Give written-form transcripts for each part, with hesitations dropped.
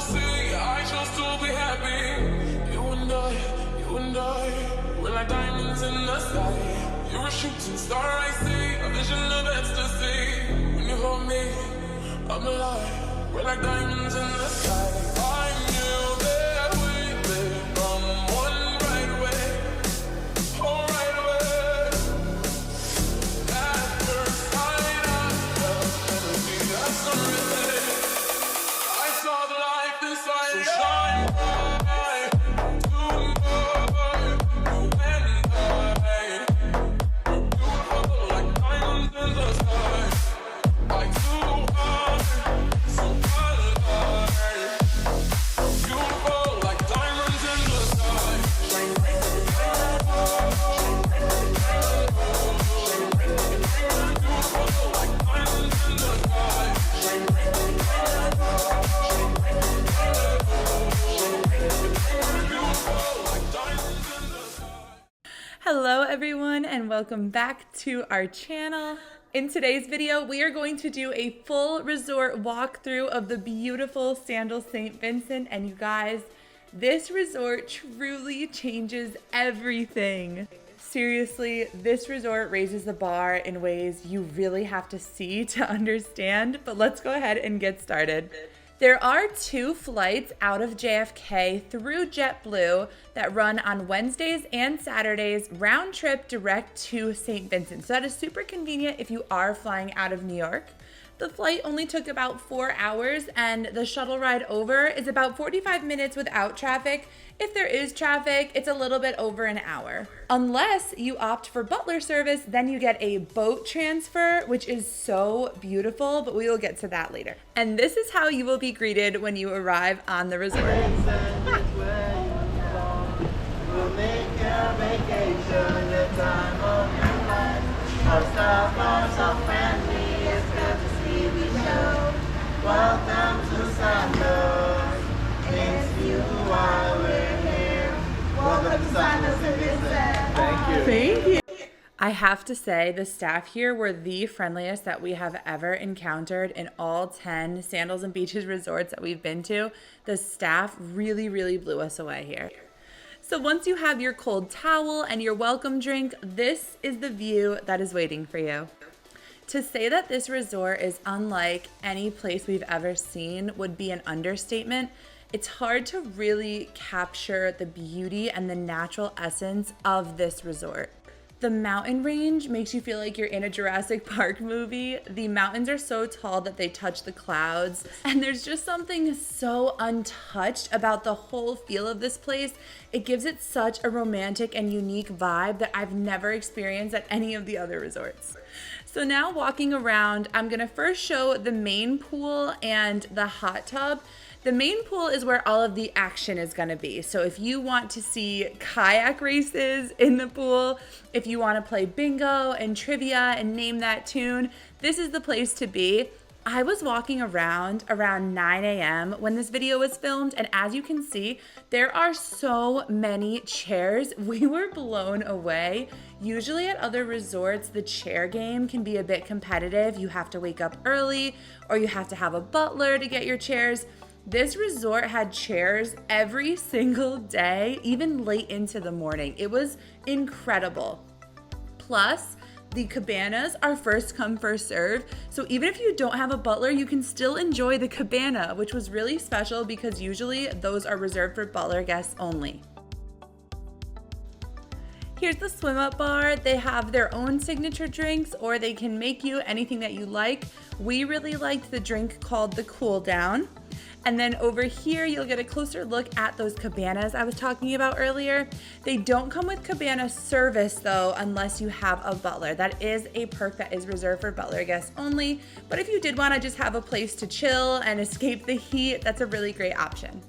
will see. I chose to be happy. You and I, we're like diamonds in the sky. You're a shooting star, I see, a vision of ecstasy. When you hold me, I'm alive. We're like diamonds in the sky. I knew that we'd become one right away. Oh, right away. At first sight, I felt energy that's unreal. I saw the light inside. So shine bright tonight. You and I, we're beautiful like diamonds in the sky. Like two hearts, so alive. Beautiful like diamonds in the sky. Shine bright, beautiful like diamonds in the sky. Shine bright, beautiful like diamonds in the sky. Hello everyone and welcome back to our channel. In today's video, we are going to do a full resort walkthrough of the beautiful Sandals Saint Vincent, and you guys, this resort truly changes everything. Seriously, this resort raises the bar in ways you really have to see to understand, but let's go ahead and get started. There are 2 flights out of JFK through JetBlue that run on Wednesdays and Saturdays, round trip direct to St. Vincent. So that is super convenient if you are flying out of New York. The flight only took about 4 hours, and the shuttle ride over is about 45 minutes without traffic. If there is traffic, it's a little bit over an hour. Unless you opt for butler service, then you get a boat transfer, which is so beautiful, but we will get to that later. And this is how you will be greeted when you arrive on the resort. We'll make your vacation the time of your life. Our staff are so friendly, it's good to see we show. Welcome to Sandals. It's you while we're here. Welcome to Sandals Saint Vincent. Thank you. Thank you. I have to say, the staff here were the friendliest that we have ever encountered in all 10 Sandals and Beaches resorts that we've been to. The staff really blew us away here. So once you have your cold towel and your welcome drink, this is the view that is waiting for you. To say that this resort is unlike any place we've ever seen would be an understatement. It's hard to really capture the beauty and the natural essence of this resort. The mountain range makes you feel like you're in a Jurassic Park movie. The mountains are so tall that they touch the clouds, and there's just something so untouched about the whole feel of this place. It gives it such a romantic and unique vibe that I've never experienced at any of the other resorts. So now walking around, I'm gonna first show the main pool and the hot tub. The main pool is where all of the action is gonna be. So if you want to see kayak races in the pool, if you wanna play bingo and trivia and name that tune, this is the place to be. I was walking around 9 a.m. when this video was filmed, and as you can see, there are so many chairs. We were blown away. Usually at other resorts, the chair game can be a bit competitive. You have to wake up early, or you have to have a butler to get your chairs. This resort had chairs every single day, even late into the morning. It was incredible. Plus, the cabanas are first come, first serve. So even if you don't have a butler, you can still enjoy the cabana, which was really special because usually those are reserved for butler guests only. Here's the swim up bar. They have their own signature drinks, or they can make you anything that you like. We really liked the drink called the Cool Down. And then over here, you'll get a closer look at those cabanas I was talking about earlier. They don't come with cabana service though, unless you have a butler. That is a perk that is reserved for butler guests only. But if you did want to just have a place to chill and escape the heat, that's a really great option.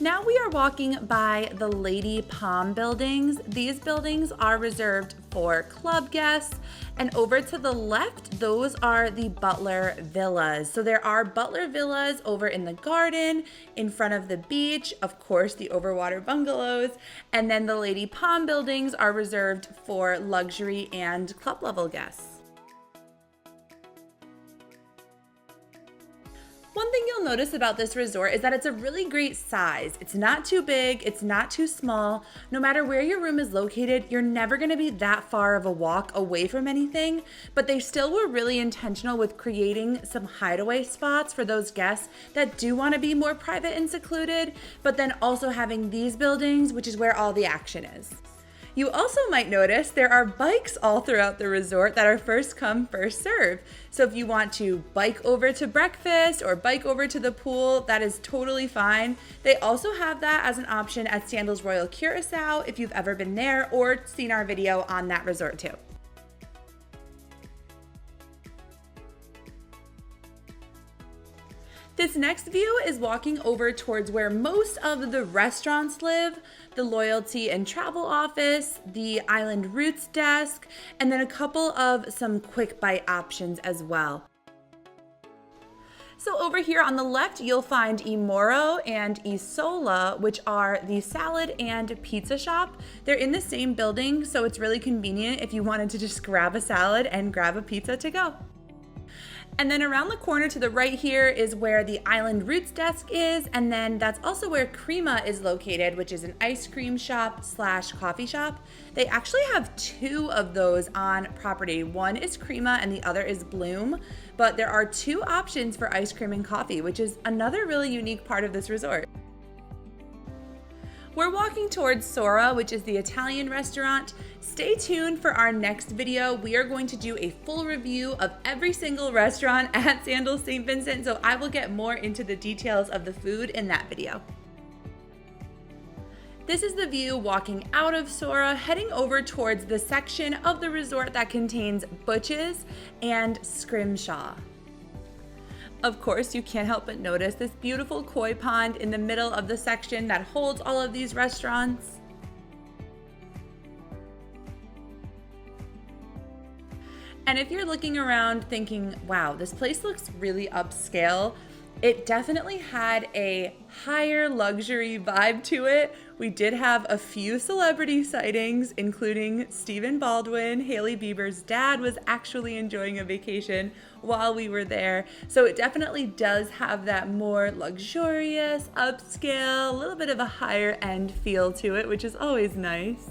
Now we are walking by the Lady Palm buildings. These buildings are reserved for club guests, and over to the left, those are the Butler Villas. So there are Butler Villas over in the garden, in front of the beach, of course the overwater bungalows, and then the Lady Palm buildings are reserved for luxury and club level guests. One thing you'll notice about this resort is that it's a really great size. It's not too big, it's not too small. No matter where your room is located, you're never gonna be that far of a walk away from anything, but they still were really intentional with creating some hideaway spots for those guests that do wanna be more private and secluded, but then also having these buildings, which is where all the action is. You also might notice there are bikes all throughout the resort that are first come, first serve. So if you want to bike over to breakfast or bike over to the pool, that is totally fine. They also have that as an option at Sandals Royal Curacao if you've ever been there or seen our video on that resort too. This next view is walking over towards where most of the restaurants live, the loyalty and travel office, the Island Roots desk, and then a couple of some quick bite options as well. So over here on the left, you'll find Imoro and Isola, which are the salad and pizza shop. They're in the same building, so it's really convenient if you wanted to just grab a salad and grab a pizza to go. And then around the corner to the right here is where the Island Roots desk is, and then that's also where Crema is located, which is an ice cream shop / coffee shop. They actually have two of those on property. One is Crema and the other is Bloom, but there are two options for ice cream and coffee, which is another really unique part of this resort. We're walking towards Sora, which is the Italian restaurant. Stay tuned for our next video. We are going to do a full review of every single restaurant at Sandals Saint Vincent, so I will get more into the details of the food in that video. This is the view walking out of Sora, heading over towards the section of the resort that contains Butch's and Scrimshaw. Of course, you can't help but notice this beautiful koi pond in the middle of the section that holds all of these restaurants. And if you're looking around thinking, wow, this place looks really upscale, it definitely had a higher luxury vibe to it. We did have a few celebrity sightings, including Stephen Baldwin. Hailey Bieber's dad was actually enjoying a vacation while we were there. So it definitely does have that more luxurious, upscale, a little bit of a higher end feel to it, which is always nice.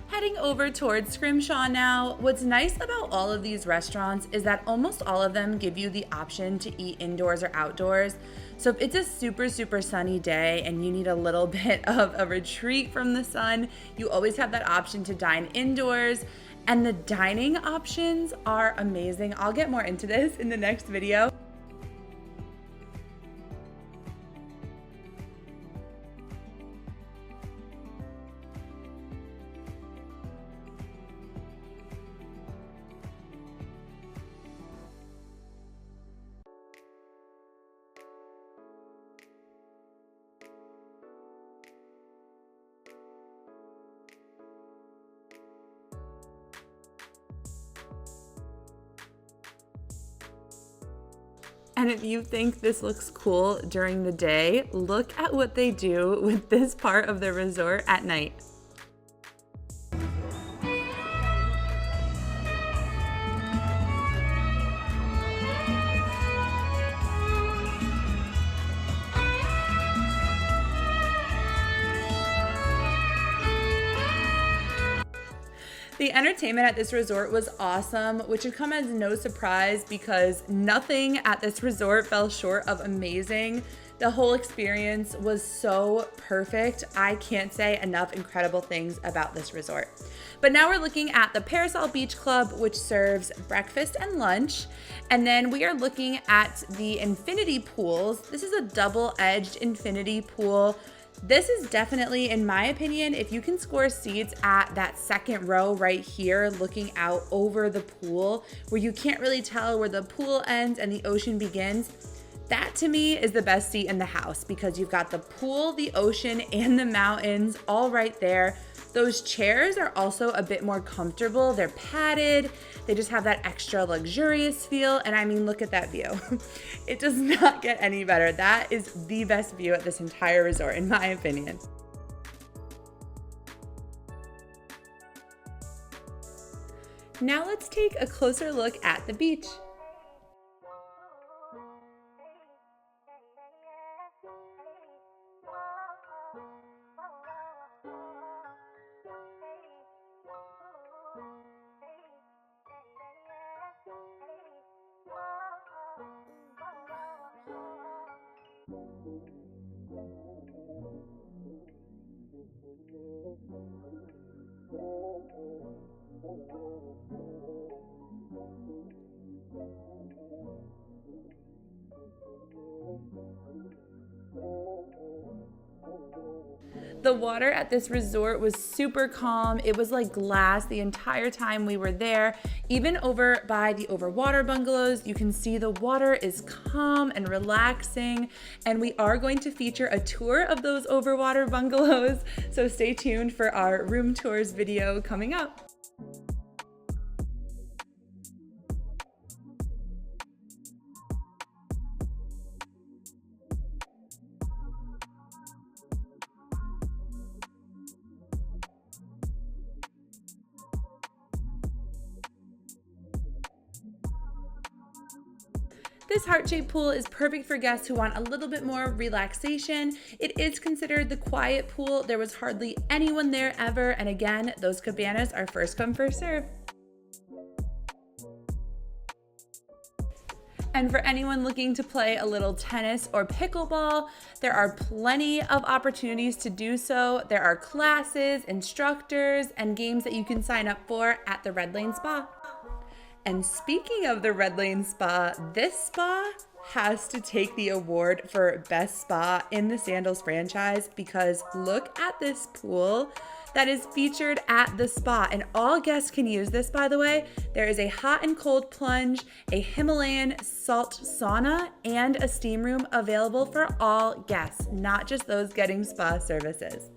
Heading over towards Scrimshaw now, what's nice about all of these restaurants is that almost all of them give you the option to eat indoors or outdoors. So if it's a super sunny day and you need a little bit of a retreat from the sun, you always have that option to dine indoors. And the dining options are amazing. I'll get more into this in the next video. And if you think this looks cool during the day, look at what they do with this part of the resort at night. The entertainment at this resort was awesome, which should come as no surprise because nothing at this resort fell short of amazing. The whole experience was so perfect. I can't say enough incredible things about this resort. But now we're looking at the Parasol Beach Club, which serves breakfast and lunch. And then we are looking at the infinity pools. This is a double-edged infinity pool. This is definitely, in my opinion, if you can score seats at that second row right here, looking out over the pool, where you can't really tell where the pool ends and the ocean begins, that to me is the best seat in the house, because you've got the pool, the ocean, and the mountains all right there. Those chairs are also a bit more comfortable. They're padded. They just have that extra luxurious feel. And I mean, look at that view. It does not get any better. That is the best view at this entire resort, in my opinion. Now let's take a closer look at the beach. The water at this resort was super calm. It was like glass the entire time we were there. Even over by the overwater bungalows, you can see the water is calm and relaxing. And we are going to feature a tour of those overwater bungalows. So stay tuned for our room tours video coming up. This heart-shaped pool is perfect for guests who want a little bit more relaxation. It is considered the quiet pool. There was hardly anyone there ever. And again, those cabanas are first come, first serve. And for anyone looking to play a little tennis or pickleball, there are plenty of opportunities to do so. There are classes, instructors, and games that you can sign up for at the Red Lane Spa. And speaking of the Red Lane Spa, this spa has to take the award for best spa in the Sandals franchise, because look at this pool that is featured at the spa. And all guests can use this, by the way. There is a hot and cold plunge, a Himalayan salt sauna, and a steam room available for all guests, not just those getting spa services.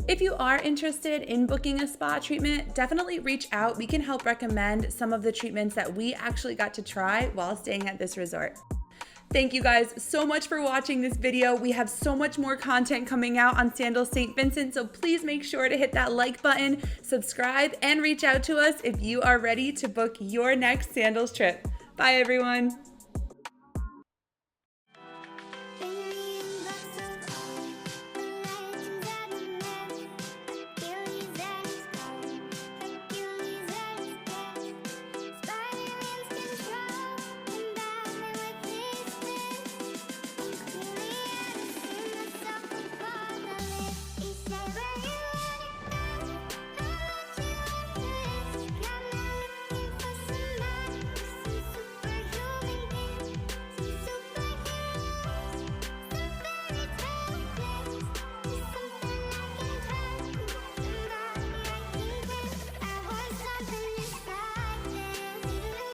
If you are interested in booking a spa treatment, definitely reach out. We can help recommend some of the treatments that we actually got to try while staying at this resort. Thank you guys so much for watching this video. We have so much more content coming out on Sandals Saint Vincent, so please make sure to hit that like button, subscribe, and reach out to us if you are ready to book your next Sandals trip. Bye, everyone.